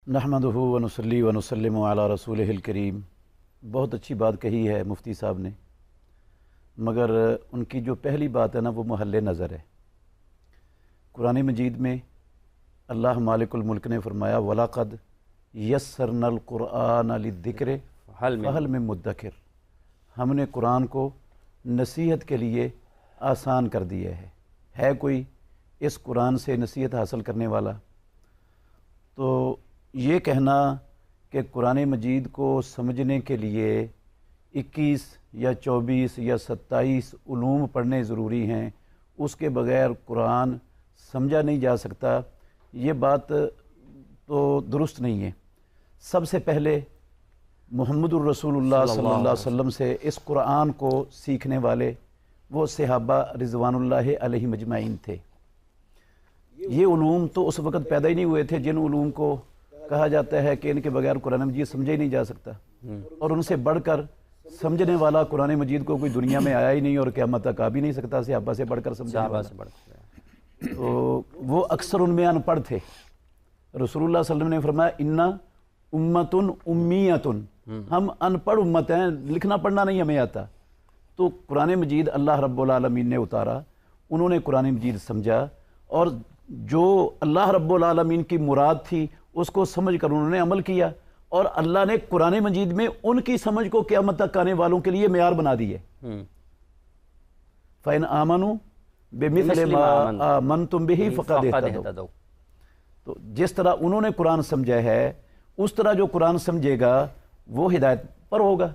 नहमदुहु व नुसल्ली व नुसल्लिमु अला रसूलिहिल करीम। बहुत अच्छी बात कही है मुफ्ती साहब ने, मगर उनकी जो पहली बात है ना वो महल्ले नज़र है। कुरान मजीद में अल्लाह मालिकुल मुल्क ने फरमाया वलाक़द यस्सरनल कुरआन लिद्दिक्र फहल मिन मुद्दकिर। हमने कुरान को नसीहत के लिए आसान कर दिया है कोई इस कुरान से नसीहत हासिल करने वाला? तो ये कहना कि कुरान मजीद को समझने के लिए 21 या 24 या 27 उलूम पढ़ने ज़रूरी हैं, उसके बग़ैर कुरान समझा नहीं जा सकता, ये बात तो दुरुस्त नहीं है। सबसे पहले मुहम्मदुर रसूलुल्लाह सल्लल्लाहु अलैहि वसल्लम से इस कुरान को सीखने वाले वो सहाबा रिज़वानुल्लाहि अलैहिम अजमाइन थे। ये उलूम तो उस वक़्त पैदा ही नहीं हुए थे जिन उलूम को कहा जाता है कि इनके बगैर कुरान मजीद समझा ही नहीं जा सकता, और उनसे बढ़कर समझने वाला कुरान मजीद को कोई दुनिया में आया ही नहीं और क़यामत तक आ भी नहीं सकता। सहाबा से बढ़कर समझने वाला, तो वो अक्सर उनमें अनपढ़ थे। रसूलुल्लाह सल्लल्लाहु अलैहि वसल्लम ने फरमाया इन्ना उम्मतुन उम्मियतुन, हम अनपढ़ उम्मत हैं, लिखना पढ़ना नहीं हमें आता। तो कुरान मजीद अल्लाह रब्बुल आलमीन ने उतारा, उन्होंने कुरान मजीद समझा और जो अल्लाह रब्बुल आलमीन की मुराद थी उसको समझ कर उन्होंने अमल किया, और अल्लाह ने कुरान मजीद में उनकी समझ को क़यामत तक आने वालों के लिए मेयार बना दी है। फ़इन आमनू बिमिस्लि मा आमनतुम बिही फ़क़द इहतदौ। तो जिस तरह उन्होंने कुरान समझा है उस तरह जो कुरान समझेगा वो हिदायत पर होगा,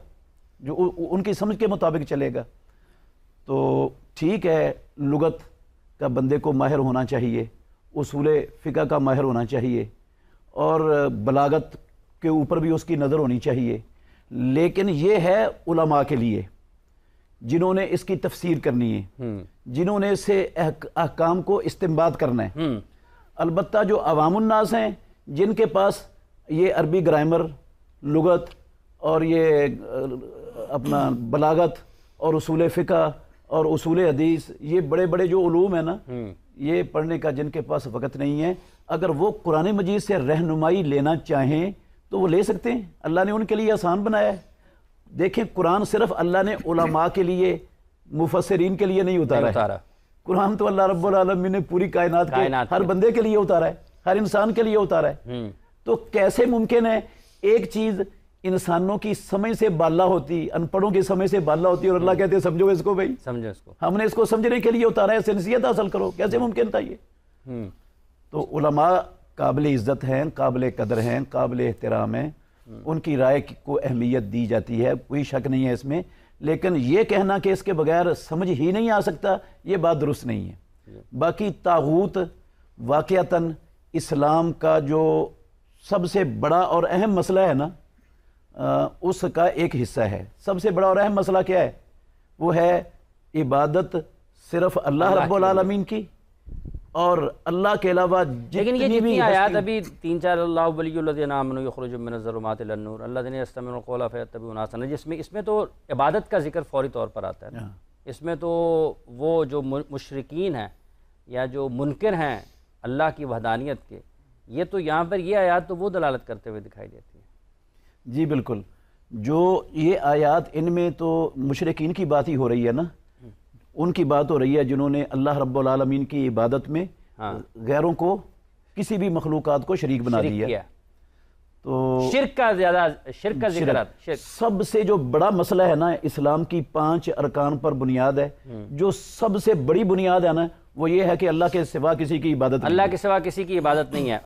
जो उनकी समझ के मुताबिक चलेगा। तो ठीक है, लुगत का बंदे को माहिर होना चाहिए, उसूले फ़िक़ह का माहिर होना चाहिए, और बलागत के ऊपर भी उसकी नज़र होनी चाहिए। लेकिन ये है उलमा के लिए जिन्होंने इसकी तफसीर करनी है, जिन्होंने इससे अहकाम को इस्तिंबात करना है। अलबत्ता जो अवामुन्नास हैं जिनके पास ये अरबी ग्रामर, लुगत और ये अपना बलागत और उसूल फ़िक़ह और उसूल हदीस, ये बड़े बड़े जो उलूम है ना, ये पढ़ने का जिनके पास वक़्त नहीं है, अगर वो कुरान मजीद से रहनुमाई लेना चाहें तो वो ले सकते हैं। अल्लाह ने उनके लिए आसान बनाया है। देखें, कुरान सिर्फ अल्लाह ने उलमा के लिए, मुफस्सिरीन के लिए नहीं उतारा है। कुरान तो अल्लाह रब्बुल आलमीन ने पूरी कायनात के हर बंदे के लिए उतारा है, हर इंसान के लिए उतारा है। तो कैसे मुमकिन है एक चीज़ इंसानों की समझ से बाला होती, अनपढ़ों की समझ से बाला होती, और अल्लाह कहते हैं समझो इसको, भाई समझो इसको, हमने इसको समझने के लिए उतारा है, इससे नसीहत हासिल करो। कैसे मुमकिन था ये? तो उलमा काबिल इज़्ज़त हैं, काबिल कदर हैं, काबिल एहतराम हैं, उनकी राय को अहमियत दी जाती है, कोई शक नहीं है इसमें। लेकिन ये कहना कि इसके बगैर समझ ही नहीं आ सकता, ये बात दुरुस्त नहीं है। बाकी तागूत वाक़ियतन इस्लाम का जो सबसे बड़ा और अहम मसला है ना, उसका एक हिस्सा है। सबसे बड़ा और अहम मसला क्या है? वो है इबादत सिर्फ अल्लाह रब्बुल आलमीन की, और अल्लाह के अलावा लेकिन ये जितनी आयत अभी 3-4 अल्लाहु वलियुल्लज़ीना आमनू युख़रिजुहुम मिनज़्ज़ुलुमाति इलन-नूर अल्लज़ीना यस्तमिऊना अल-क़ौला फ़यत्तबिऊना अहसनह, जिसमें इसमें तो इबादत का जिक्र फौरी तौर पर आता है। इसमें तो वो जो मुशरिकीन हैं या जो मुनकिर हैं अल्लाह की वहदानियत के, ये तो यहाँ पर ये आयत तो वो दलालत करते हुए दिखाई देती है। जी बिल्कुल, जो ये आयत इनमें तो मुशरिकीन की बात ही हो रही है ना, उनकी बात हो रही है जिन्होंने अल्लाह रब्बुल आलमीन की इबादत में गैरों को, किसी भी मखलूकात को शरीक बना दिया। तो शिर्क का ज़्यादा, शिर्क का जिक्र सबसे जो बड़ा मसला है ना, इस्लाम की 5 अरकान पर बुनियाद है। जो सबसे बड़ी बुनियाद है ना, वो ये है कि अल्लाह के सिवा किसी की इबादत नहीं है।